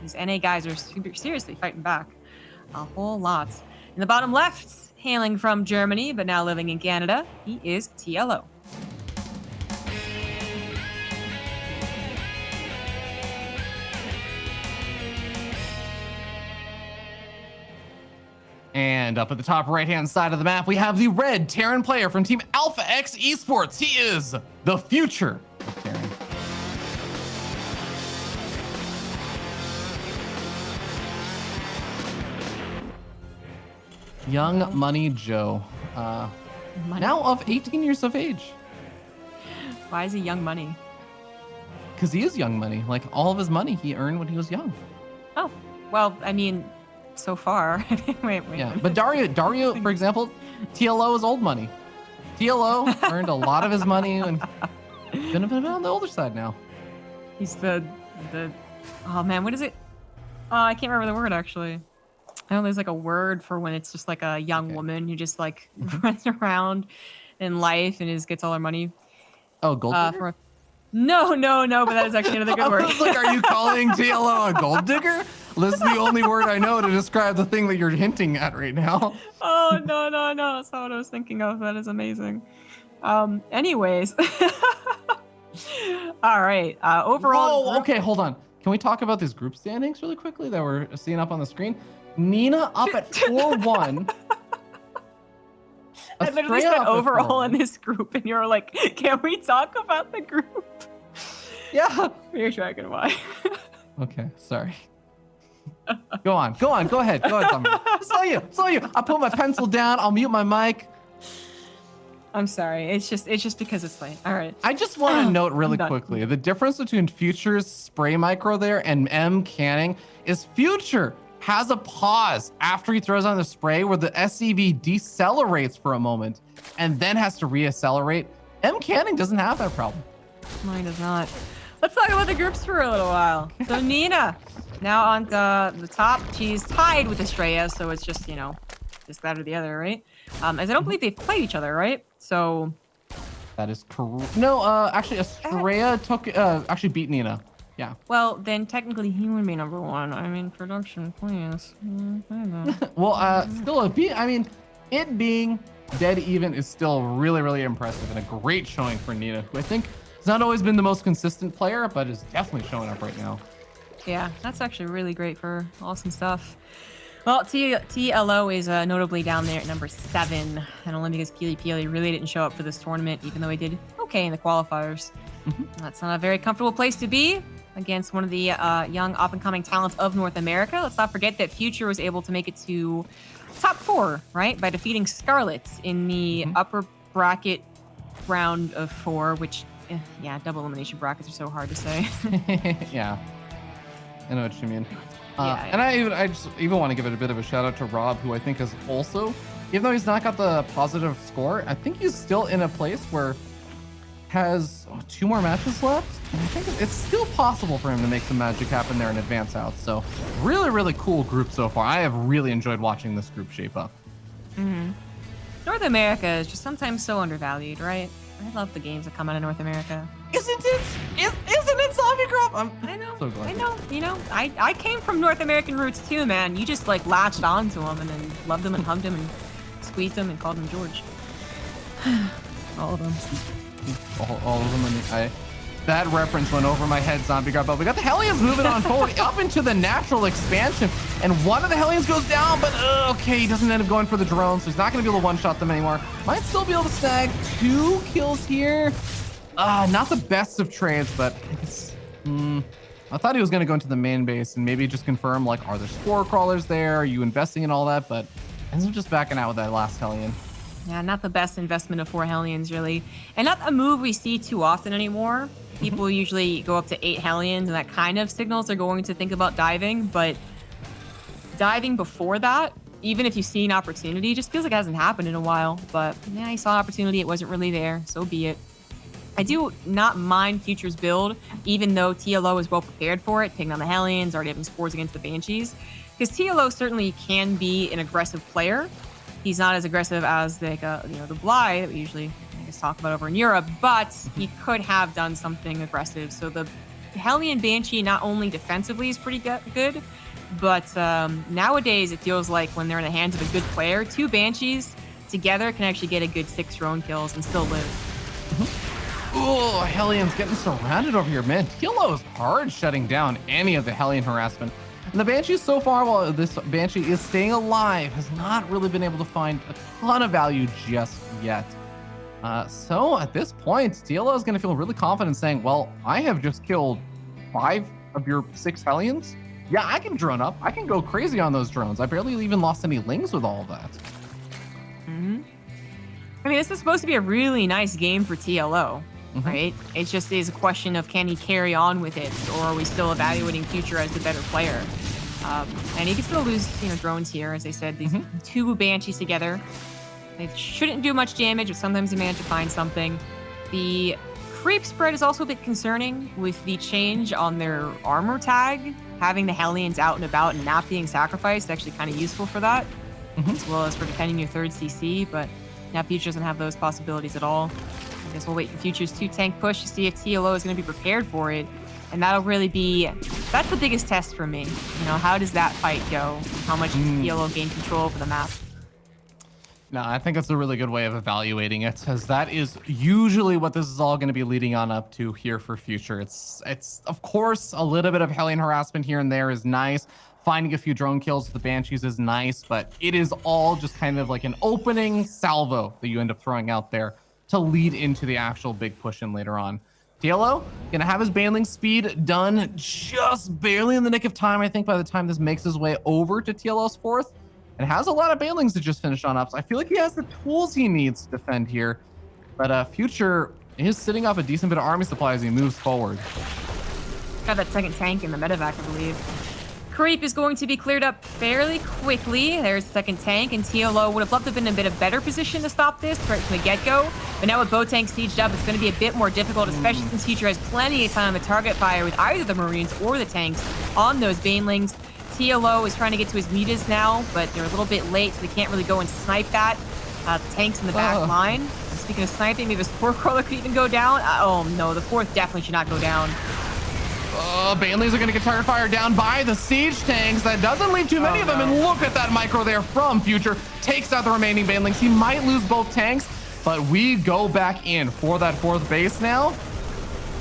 These NA guys are seriously fighting back a whole lot. In the bottom left, hailing from Germany, but now living in Canada, he is TLO. And up at the top right-hand side of the map, we have the red Terran player from Team Alpha X Esports. He is the future of Terran. Young Money Joe, now of 18 years of age. Why is he Young Money? Because he is Young Money. Like, all of his money he earned when he was young. Oh, well, I mean, so far. wait. Yeah, but Dario, for example, TLO is old money. TLO earned a lot of his money and been on the older side now. He's the oh man, what is it? I can't remember the word actually. I know there's like a word for when it's just like a young woman who just like runs around in life and gets all her money. Oh, gold digger? No, but that is actually another good word. I was like, are you calling TLO a gold digger? This is the only word I know to describe the thing that you're hinting at right now. Oh, no. That's not what I was thinking of. That is amazing. Anyways. All right. Overall. Whoa, okay, hold on. Can we talk about these group standings really quickly that we're seeing up on the screen? Nina up at 4-1. I literally said overall in this group, and you're like, can we talk about the group? Yeah. You're tracking why. Okay, sorry. Go on. Go ahead, Tommy. Saw you. I'll put my pencil down. I'll mute my mic. I'm sorry. It's just because it's late. All right. I just want to note really quickly, the difference between Future's spray micro there and M canning is Future has a pause after he throws on the spray where the SCV decelerates for a moment and then has to reaccelerate. M canning doesn't have that problem. Mine does not. Let's talk about the groups for a little while. So Nina, now on the top, she's tied with Estrella, so it's just, just that or the other, right? As I don't believe they've played each other, right? So that is correct. No, actually Estrella actually beat Nina. Yeah. Well, then technically he would be number one. I mean, production, please. Well, still a beat. I mean, it being dead even is still really, really impressive and a great showing for Nina, who I think has not always been the most consistent player, but is definitely showing up right now. Yeah, that's actually really great for awesome stuff. Well, TLO is notably down there at number 7, and only because Pili really didn't show up for this tournament, even though he did okay in the qualifiers. That's not a very comfortable place to be against one of the young up-and-coming talents of North America. Let's not forget that Future was able to make it to top 4, right, by defeating Scarlet in the upper bracket round of 4, which, yeah, double elimination brackets are so hard to say. Yeah, I know what you mean. Yeah. And I just even want to give it a bit of a shout out to Rob, who I think is also, even though he's not got the positive score, I think he's still in a place where has 2 more matches left. And I think it's still possible for him to make some magic happen there and advance out. So really, really cool group so far. I have really enjoyed watching this group shape up. North America is just sometimes so undervalued, right? I love the games that come out of North America. Isn't it, Zombie Grub? I know. So glad. I know. I came from North American roots too, man. You just like latched onto them and then loved them and hugged them and squeezed them and called them George. All of them. All of them. And that reference went over my head, Zombie Grub. But we got the Hellions moving on forward up into the natural expansion. And one of the Hellions goes down, but okay, he doesn't end up going for the drone, so he's not going to be able to one-shot them anymore. Might still be able to snag 2 kills here. Not the best of trades, but I thought he was going to go into the main base and maybe just confirm, like, are there spore crawlers there? Are you investing in all that? But ends up just backing out with that last Hellion. Yeah, not the best investment of 4 Hellions, really. And not a move we see too often anymore. People usually go up to 8 Hellions, and that kind of signals they're going to think about diving. But diving before that, even if you see an opportunity, just feels like it hasn't happened in a while. But yeah, he saw an opportunity. It wasn't really there. So be it. I do not mind Future's build, even though TLO is well prepared for it, taking on the Hellions, already having scores against the Banshees. Because TLO certainly can be an aggressive player. He's not as aggressive as the Bly that we usually talk about over in Europe, but he could have done something aggressive. So the Hellion Banshee not only defensively is pretty good, but nowadays it feels like when they're in the hands of a good player, 2 Banshees together can actually get a good 6 drone kills and still live. Oh, Hellion's getting surrounded over here, man. TLO is hard shutting down any of the Hellion harassment. And the Banshee so far, while this Banshee is staying alive, has not really been able to find a ton of value just yet. So at this point, TLO is going to feel really confident saying, well, I have just killed 5 of your 6 Hellions. Yeah, I can drone up. I can go crazy on those drones. I barely even lost any lings with all of that. Mm-hmm. I mean, this is supposed to be a really nice game for TLO, right? It just is a question of can he carry on with it, or are we still evaluating Future as the better player? And he can still lose, drones here. As I said, these 2 Banshees together. They shouldn't do much damage, but sometimes they manage to find something. The creep spread is also a bit concerning with the change on their armor tag. Having the Hellions out and about and not being sacrificed is actually kind of useful for that, as well as for defending your 3rd CC, but now Future doesn't have those possibilities at all. I guess we'll wait for Future's 2-tank push to see if TLO is going to be prepared for it, and that'll really be, that's the biggest test for me. How does that fight go? How much does TLO gain control over the map? No, I think that's a really good way of evaluating it, because that is usually what this is all going to be leading on up to here for Future. It's of course a little bit of Hellion harassment here and there is nice. Finding a few drone kills with the Banshees is nice, but it is all just kind of like an opening salvo that you end up throwing out there to lead into the actual big push in later on. TLO gonna have his baneling speed done just barely in the nick of time. I think by the time this makes his way over to TLO's 4th. And has a lot of banelings to just finish on up. So I feel like he has the tools he needs to defend here. But Future is sitting up a decent bit of army supply as he moves forward. Got that 2nd tank in the medevac, I believe. Creep is going to be cleared up fairly quickly. There's the 2nd tank, and TLO would have loved to have been in a bit of better position to stop this right from the get-go. But now with both tanks sieged up, it's going to be a bit more difficult, especially since Future has plenty of time to target fire with either the Marines or the tanks on those banelings. TLO is trying to get to his mutas now, but they're a little bit late, so they can't really go and snipe that. The tanks in the back line. And speaking of sniping, maybe the Spore Crawler could even go down. Oh no, the 4th definitely should not go down. Banelings are going to get target fire down by the siege tanks. That doesn't leave too many of them. And look at that micro there from Future. Takes out the remaining banelings. He might lose both tanks, but we go back in for that 4th base now.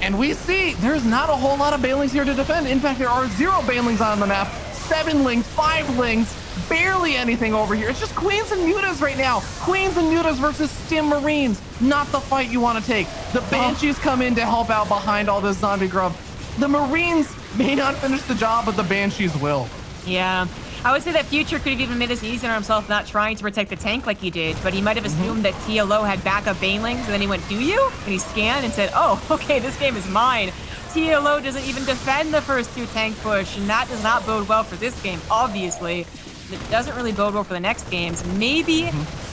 And we see there's not a whole lot of banelings here to defend. In fact, there are 0 banelings on the map. 7 lings, 5 lings, barely anything over here. It's just Queens and Mutas right now. Queens and Mutas versus Stim Marines. Not the fight you want to take. The Banshees come in to help out behind all this zombie grub. The Marines may not finish the job, but the Banshees will. Yeah. I would say that Future could have even made this easier on himself not trying to protect the tank like he did, but he might have assumed that TLO had backup banelings, and then he went, do you? And he scanned and said, oh, okay, this game is mine. TLO doesn't even defend the first 2 tank push, and that does not bode well for this game, obviously. It doesn't really bode well for the next games. Maybe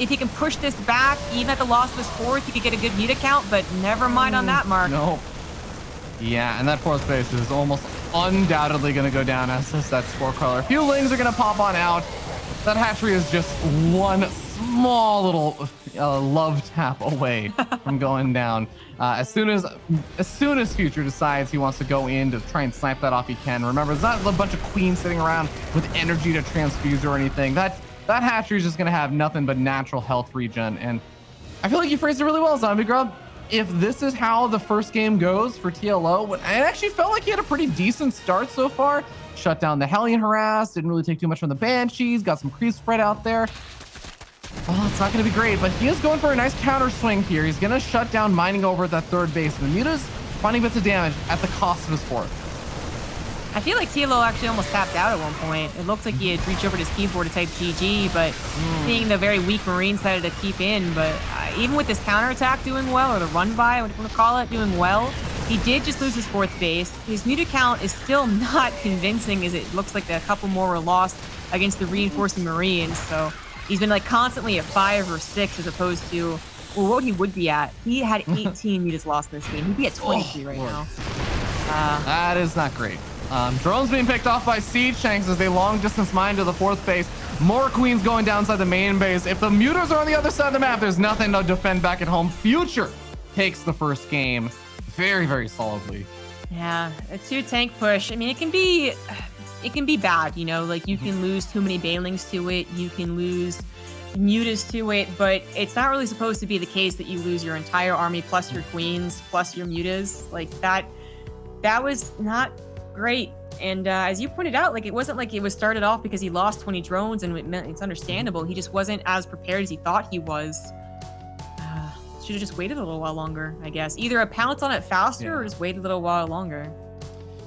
if he can push this back, even at the loss of his 4th, he could get a good meter count, but never mind on that mark. No. Yeah, and that 4th base is almost undoubtedly going to go down as that Spore Crawler. A few lings are going to pop on out. That hatchery is just one small little love tap away from going down. As soon as Future decides he wants to go in to try and snipe that off, he can. Remember, there's not a bunch of queens sitting around with energy to transfuse or anything. That hatchery is just going to have nothing but natural health regen. And I feel like you phrased it really well, Zombie Grub. If this is how the first game goes for TLO, I actually felt like he had a pretty decent start so far. Shut down the Hellion harass, didn't really take too much from the Banshees, got some creep spread out there. Well, it's not going to be great, but he is going for a nice counter swing here. He's going to shut down mining over at that 3rd base. The Muta's finding bits of damage at the cost of his 4th. I feel like TLO actually almost tapped out at one point. It looked like he had reached over to his keyboard to type GG, but seeing the very weak Marines decided to keep in. But even with this counterattack doing well, or the run by, what do you want to call it, doing well, he did just lose his 4th base. His muta count is still not convincing, as it looks like a couple more were lost against the reinforcing Marines. So he's been like constantly at 5 or 6 as opposed to, well, what he would be at. He had 18 mutas lost in this game. He'd be at 23 right now. That is not great. Drones being picked off by siege tanks as they long distance mine to the 4th base. More queens going down inside the main base. If the mutas are on the other side of the map, there's nothing to defend back at home. Future takes the first game very, very solidly. Yeah, a 2-tank push. I mean, it can be bad, you know, like you can lose too many Banelings to it, you can lose mutas to it, but it's not really supposed to be the case that you lose your entire army plus your queens plus your mutas. Like that was not great. And as you pointed out, like it wasn't like it was started off because he lost 20 drones, and it's understandable. He just wasn't as prepared as he thought he was. Should have just waited a little while longer, I guess. Either a pounce on it faster or just wait a little while longer.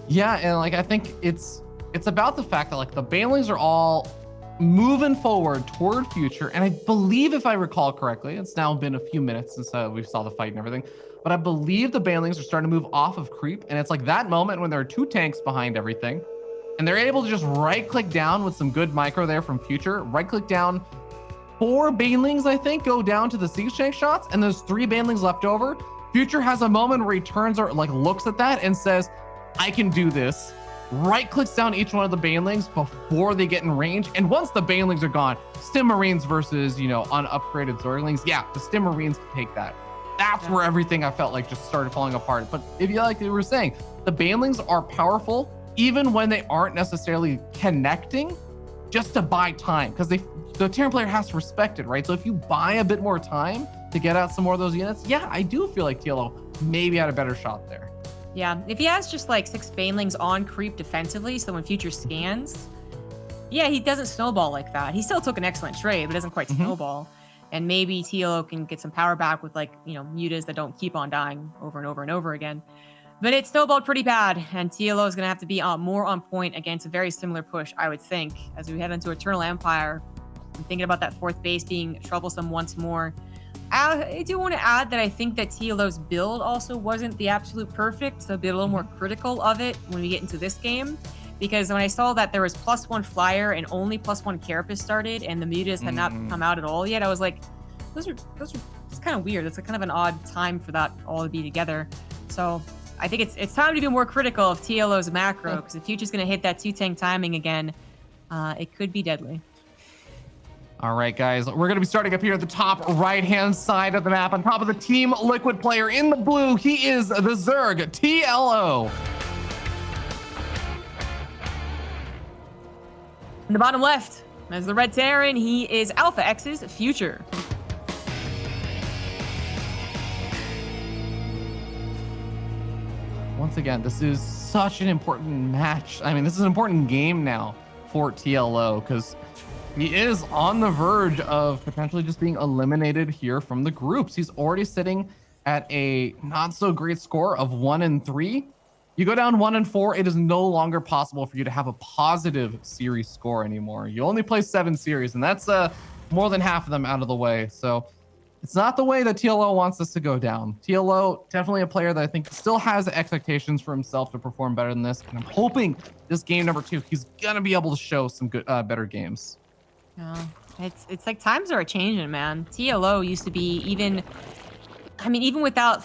Yeah, and like I think it's about the fact that like the Banelings are all moving forward toward future, and I believe, if I recall correctly, it's now been a few minutes since we saw the fight and everything, but I believe the Banelings are starting to move off of creep, and it's like that moment when there are 2 tanks behind everything, and they're able to just right-click down with some good micro there from future, right-click down. 4 Banelings, I think, go down to the siege tank shots, and there's 3 Banelings left over. Future has a moment where he turns or like looks at that and says, I can do this. Right clicks down each one of the Banelings before they get in range. And once the Banelings are gone, Stim Marines versus, you know, unupgraded Zerglings. Yeah, the Stim Marines can take that. That's where everything I felt like just started falling apart. But if you like we were saying, the Banelings are powerful even when they aren't necessarily connecting, just to buy time, because the Terran player has to respect it, right? So if you buy a bit more time to get out some more of those units, yeah, I do feel like TLO maybe had a better shot there. Yeah, if he has just like 6 Banelings on creep defensively, so when future scans, yeah, he doesn't snowball like that. He still took an excellent trade, but doesn't quite snowball. And maybe TLO can get some power back with like, you know, mutas that don't keep on dying over and over and over again. But it snowballed pretty bad, and TLO is going to have to be more on point against a very similar push, I would think, as we head into Eternal Empire. I'm thinking about that 4th base being troublesome once more. I do want to add that I think that TLO's build also wasn't the absolute perfect, so I'll be a little more critical of it when we get into this game. Because when I saw that there was +1 flyer and only +1 carapace started, and the mutas had not come out at all yet, I was like, those are it's kind of weird. It's kind of an odd time for that all to be together. So I think it's time to be more critical of TLO's macro, because if Future's going to hit that 2-tank timing again, it could be deadly. All right, guys, we're going to be starting up here at the top right-hand side of the map. On top of the Team Liquid player in the blue, he is the Zerg TLO. In the bottom left, as the Red Terran, he is Alpha X's Future. Once again, this is such an important match. I mean, this is an important game now for TLO, because he is on the verge of potentially just being eliminated here from the groups. He's already sitting at a not so great score of 1-3. You go down 1-4, it is no longer possible for you to have a positive series score anymore. You only play 7 series, and that's more than half of them out of the way. So it's not the way that TLO wants us to go down. TLO, definitely a player that I think still has expectations for himself to perform better than this. And I'm hoping this game number 2, he's gonna be able to show some good, better games. Oh, it's like times are changing, man. TLO used to be even without,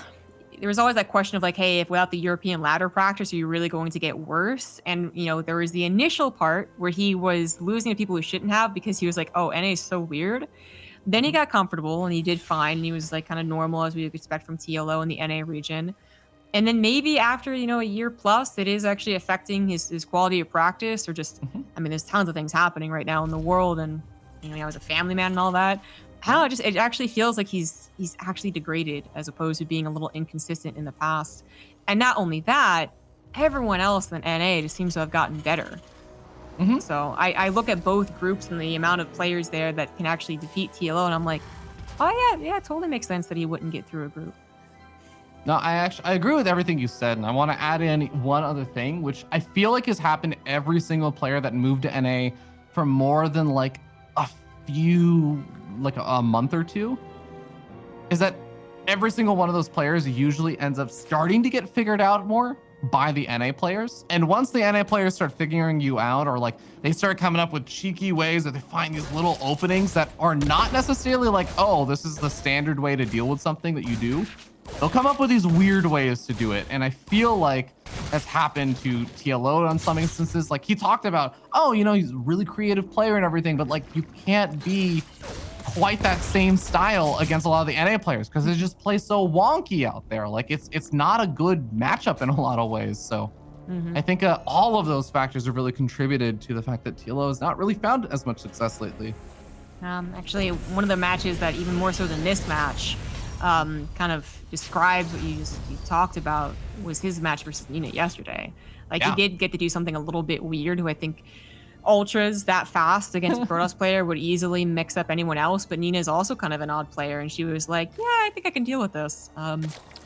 there was always that question of like, hey, if without the European ladder practice, are you really going to get worse? And, you know, there was the initial part where he was losing to people who shouldn't have because he was like, oh, NA is so weird. Then he got comfortable and he did fine. And he was like kind of normal as we would expect from TLO in the NA region. And then maybe after, you know, a year plus, it is actually affecting his quality of practice, or just, I mean, there's tons of things happening right now in the world. And, you know, I was a family man and all that. I don't know, it actually feels like he's actually degraded as opposed to being a little inconsistent in the past. And not only that, everyone else in NA just seems to have gotten better. So I look at both groups and the amount of players there that can actually defeat TLO, and I'm like, oh yeah, it totally makes sense that he wouldn't get through a group. No, I agree with everything you said, and I want to add in one other thing, which I feel like has happened to every single player that moved to NA for more than like a few, like a month or two, is that every single one of those players usually ends up starting to get figured out more by the NA players. And once the NA players start figuring you out, or like they start coming up with cheeky ways, or they find these little openings that are not necessarily like, oh, this is the standard way to deal with something that you do, they'll come up with these weird ways to do it. And I feel like that's happened to TLO on some instances. Like he talked about, oh, you know, he's a really creative player and everything, but like you can't be quite that same style against a lot of the NA players because it just plays so wonky out there. Like it's not a good matchup in a lot of ways. So I think all of those factors have really contributed to the fact that TLO has not really found as much success lately. Actually, one of the matches that even more so than this match kind of describes what you talked about was his match versus Nina yesterday. Like he did get to do something a little bit weird, who I think ultras that fast against a Protoss player would easily mix up anyone else, but Nina is also kind of an odd player, and she was like, yeah, I think I can deal with this. Or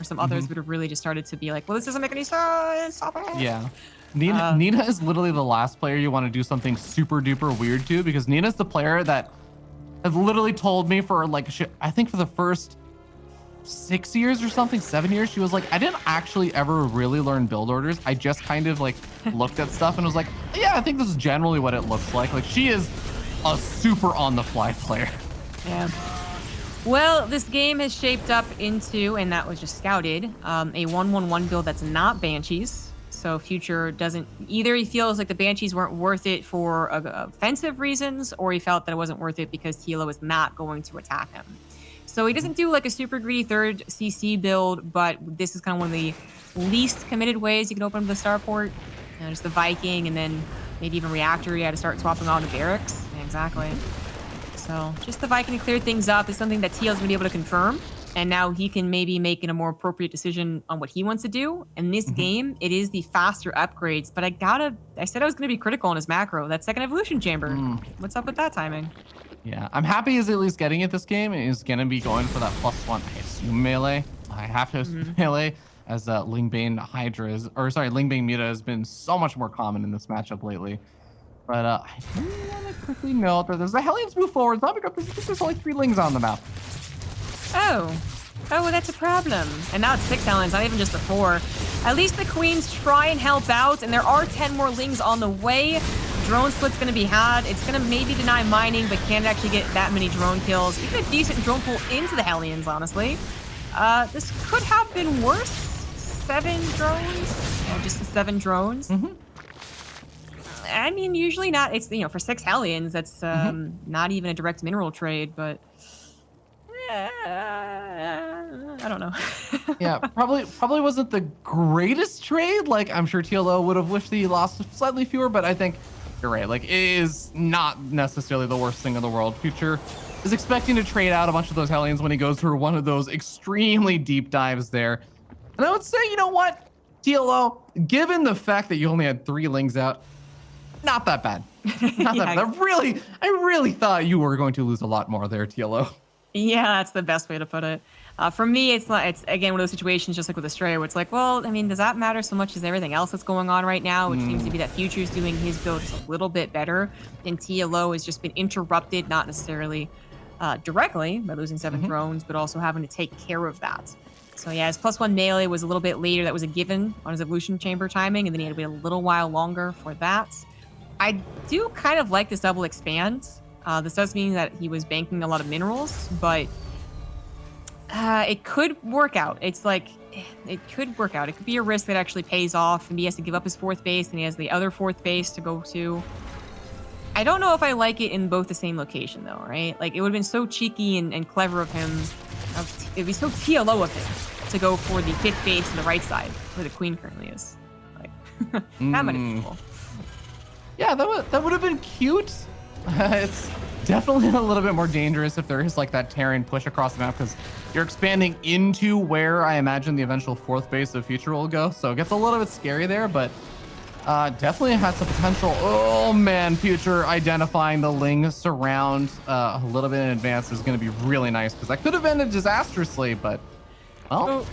some others would have really just started to be like, well, this doesn't make any sense, stop it. Yeah. Nina is literally the last player you want to do something super duper weird to, because Nina's the player that has literally told me for like, I think for the first 6 years or something, 7 years, she was like, I didn't actually ever really learn build orders. I just kind of like looked at stuff and was like, yeah, I think this is generally what it looks like. Like she is a super on the fly player. Yeah. Well, this game has shaped up into, and that was just scouted, a 1-1-1 build that's not Banshees. So Future doesn't, either he feels like the Banshees weren't worth it for offensive reasons, or he felt that it wasn't worth it because TLO is not going to attack him. So he doesn't do like a super greedy third CC build, but this is kind of one of the least committed ways you can open up the starport. You know, just the Viking and then maybe even Reactor. You had to start swapping out the barracks. Yeah, exactly. So just the Viking to clear things up is something that TL's going to be able to confirm. And now he can maybe make a more appropriate decision on what he wants to do. In this game, it is the faster upgrades, but I said I was going to be critical on his macro. That second evolution chamber. What's up with that timing? Yeah, I'm happy he's at least getting it this game. He's going to be going for that +1, I assume, melee. I have to assume melee, as Lingbane Hydra is, or sorry, Lingbane Muta has been so much more common in this matchup lately. But I do want to quickly note that there's the Hellions move forward. There's only 3 Lings on the map. Oh, that's a problem. And now it's 6 Hellions, not even just the 4. At least the Queens try and help out, and there are 10 more Lings on the way. Drone split's going to be had. It's going to maybe deny mining, but can't actually get that many drone kills. Even a decent drone pull into the Hellions, honestly. This could have been worse. 7 drones? Yeah, just the 7 drones. I mean, usually not. It's, you know, for 6 Hellions, that's not even a direct mineral trade, but I don't know. Yeah, probably wasn't the greatest trade. Like, I'm sure TLO would have wished he lost slightly fewer, but I think you're right. Like, it is not necessarily the worst thing in the world. Future is expecting to trade out a bunch of those Hellions when he goes through one of those extremely deep dives there. And I would say, you know what, TLO, given the fact that you only had 3 Lings out, not that bad. Not that bad. I really thought you were going to lose a lot more there, TLO. Yeah, that's the best way to put it. For me, it's again one of those situations just like with Australia where it's like, well, I mean, does that matter so much as everything else that's going on right now? Which seems to be that Future's doing his build just a little bit better, and TLO has just been interrupted, not necessarily directly by losing 7 drones, but also having to take care of that. So yeah, his +1 melee was a little bit later. That was a given on his evolution chamber timing, and then he had to wait a little while longer for that. I do kind of like this double expand. This does mean that he was banking a lot of minerals, but it could work out. It's like, it could work out. It could be a risk that actually pays off, and he has to give up his 4th base, and he has the other 4th base to go to. I don't know if I like it in both the same location, though, right? Like, it would have been so cheeky and clever of him. It would be so TLO of him to go for the 5th base on the right side, where the Queen currently is. Like, that might have been cool. Yeah, that would have been cute. It's definitely a little bit more dangerous if there is like that Terran push across the map, because you're expanding into where I imagine the eventual 4th base of Future will go. So it gets a little bit scary there, but definitely had some potential. Oh man, Future identifying the Ling surround a little bit in advance is going to be really nice, because that could have ended disastrously, but well. So,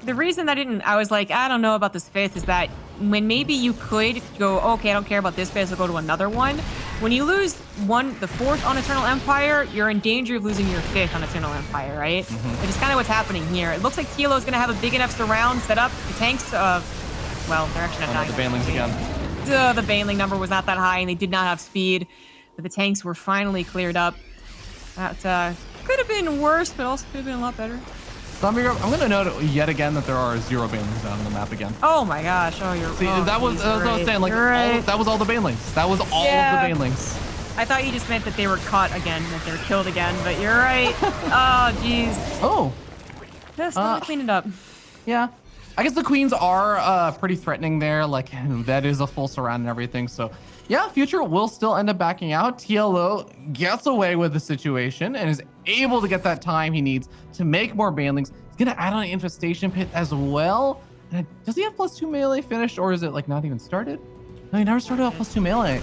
the reason I was like, I don't know about this 5th is that when maybe you could go, okay, I don't care about this base, I'll go to another one. When you lose the 4th on Eternal Empire, you're in danger of losing your 5th on Eternal Empire, right? Which is kind of what's happening here. It looks like TLO is going to have a big enough surround set up. The tanks, well, they're actually not dying. The Banelings again. The Baneling number was not that high, and they did not have speed. But the tanks were finally cleared up. That could have been worse, but also could have been a lot better. I'm going to note yet again that there are 0 Banelings out on the map again. Oh my gosh! Oh, you're. See, that was what I was saying. Like, right. that was all the Banelings. That was all of the Banelings. I thought you just meant that they were caught again, that they were killed again, but you're right. Oh, jeez. Oh. Just let me clean it up. Yeah. I guess the queens are pretty threatening there. Like, that is a full surround and everything. So, yeah, Future will still end up backing out. TLO gets away with the situation and is able to get that time he needs to make more banelings. He's going to add on an infestation pit as well. And does he have +2 melee finished, or is it, like, not even started? No, he never started out +2 melee.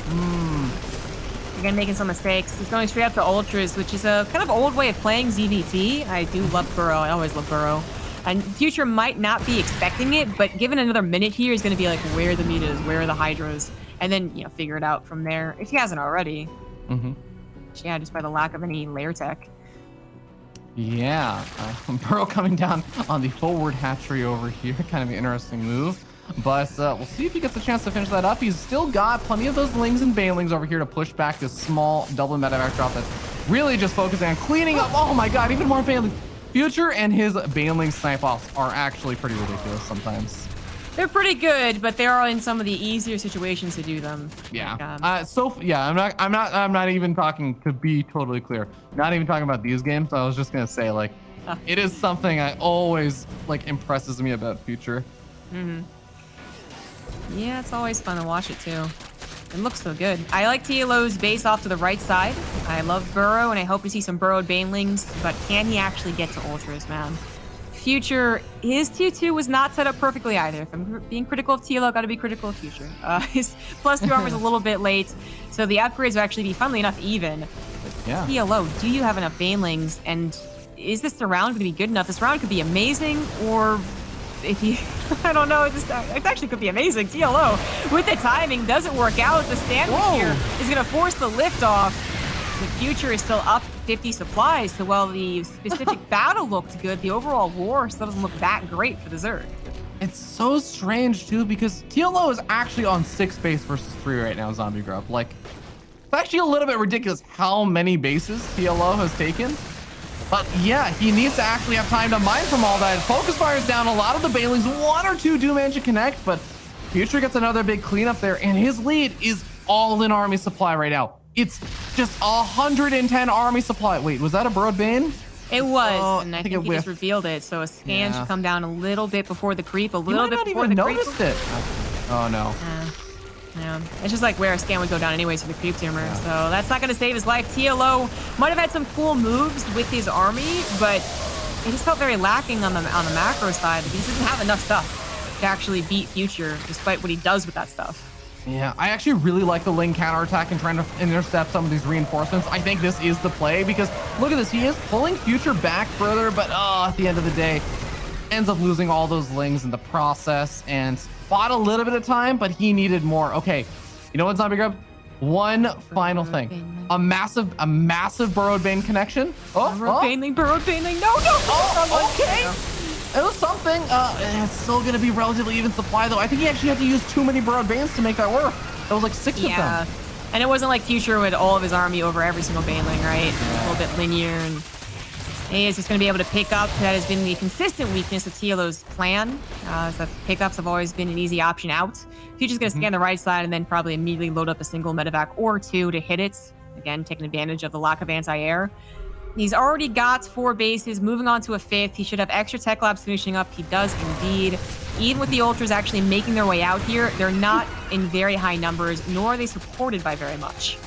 Again, making some mistakes. He's going straight up to Ultras, which is a kind of old way of playing ZVT. I do love Burrow. I always love Burrow. And Future might not be expecting it, but given another minute here, he's going to be like, where the meat is, where are the Hydras? And then, you know, figure it out from there, if he hasn't already. Yeah, just by the lack of any layer tech. Yeah, Burrow coming down on the forward hatchery over here. Kind of an interesting move. But we'll see if he gets a chance to finish that up. He's still got plenty of those lings and banelings over here to push back this small double medevac drop that's really just focusing on cleaning up. Oh my god, even more banelings. Future and his baneling snipe offs are actually pretty ridiculous sometimes. They're pretty good, but they are in some of the easier situations to do them. Yeah. I'm not even talking, to be totally clear. Not even talking about these games. I was just gonna say, like, it is something I always like impresses me about Future. Yeah, it's always fun to watch it too. It looks so good. I like TLO's base off to the right side. I love Burrow, and I hope to see some burrowed banelings, but can he actually get to Ultras, man? Future, his 2-2 was not set up perfectly either. If I'm being critical of TLO, gotta be critical of Future. His +2 armor is a little bit late, so the upgrades will actually be, funnily enough, even. But yeah. TLO, do you have enough banelings? And is this round gonna be good enough? This round could be amazing, or if you, I don't know, it actually could be amazing. TLO, with the timing, doesn't work out. The sandwich here is going to force the lift off. The Future is still up 50 supplies, so while the specific battle looked good, the overall war still doesn't look that great for the Zerg. It's so strange, too, because TLO is actually on 6 base versus 3 right now, Zombie Grub. Like, it's actually a little bit ridiculous how many bases TLO has taken. But yeah, he needs to actually have time to mine from all that. Focus fire's down. A lot of the banelings, 1 or 2 do manage to connect, but Future gets another big cleanup there, and his lead is all in army supply right now. It's just 110 army supply. Wait, was that a Broad Bane? It was, and I think he just revealed it. So a scan should come down a little bit before the creep, a little bit before the creep. Noticed it. Oh no. Yeah, it's just like where a scan would go down anyways for the creep tumor, so that's not going to save his life. TLO might have had some cool moves with his army, but it just felt very lacking on the macro side. He just doesn't have enough stuff to actually beat Future, despite what he does with that stuff. Yeah, I actually really like the Ling counterattack and trying to intercept some of these reinforcements. I think this is the play because look at this. He is pulling Future back further, but at the end of the day, ends up losing all those Lings in the process and bought a little bit of time, but he needed more. Okay, you know what, Zombie Grub? One final thing. A massive Burrowed Bane connection. Burrowed Baneling. No. Okay. It was something. It's still going to be relatively even supply, though. I think he actually had to use too many Burrowed Banes to make that work. That was like 6 of them. And it wasn't like Future with all of his army over every single Baneling, right? It was a little bit linear, and he is just going to be able to pick up. That has been the consistent weakness of TLO's plan. Is that pickups have always been an easy option out. Future's going to scan the right side and then probably immediately load up a single medevac or 2 to hit it. Again, taking advantage of the lack of anti-air. He's already got 4 bases, moving on to a 5th. He should have extra tech labs finishing up. He does indeed. Even with the Ultras actually making their way out here, they're not in very high numbers, nor are they supported by very much.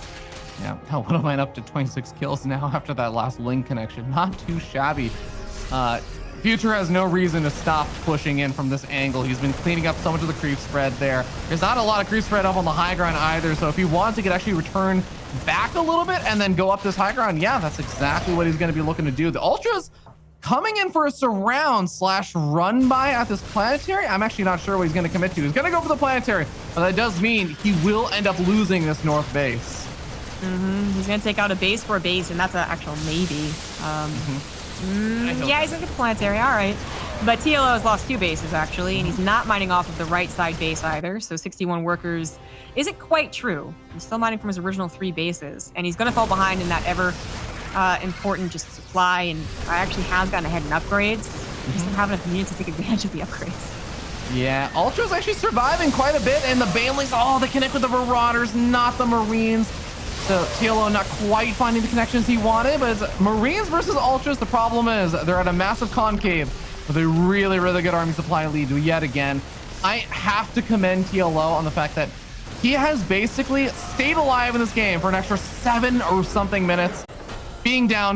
Yeah, hell, what am I up to 26 kills now after that last Ling connection? Not too shabby. Future has no reason to stop pushing in from this angle. He's been cleaning up so much of the creep spread there. There's not a lot of creep spread up on the high ground either, so if he wants, he could actually return back a little bit and then go up this high ground. Yeah, that's exactly what he's going to be looking to do. The Ultras coming in for a surround / run by at this planetary. I'm actually not sure what he's going to commit to. He's going to go for the planetary, but that does mean he will end up losing this north base. He's going to take out a base for a base, and that's an actual maybe. Yeah, he's going to get the planetary. All right. But TLO has lost 2 bases, actually, and he's not mining off of the right side base either. So 61 workers isn't quite true. He's still mining from his original 3 bases, and he's going to fall behind in that ever important just supply, and actually has gotten ahead in upgrades. He doesn't have enough units to take advantage of the upgrades. Yeah, Ultra's actually surviving quite a bit, and the Banelings, they connect with the Marauders, not the Marines. So TLO not quite finding the connections he wanted, but it's Marines versus Ultras. The problem is they're at a massive concave with a really, really good army supply lead yet again. I have to commend TLO on the fact that he has basically stayed alive in this game for an extra 7 or something minutes, being down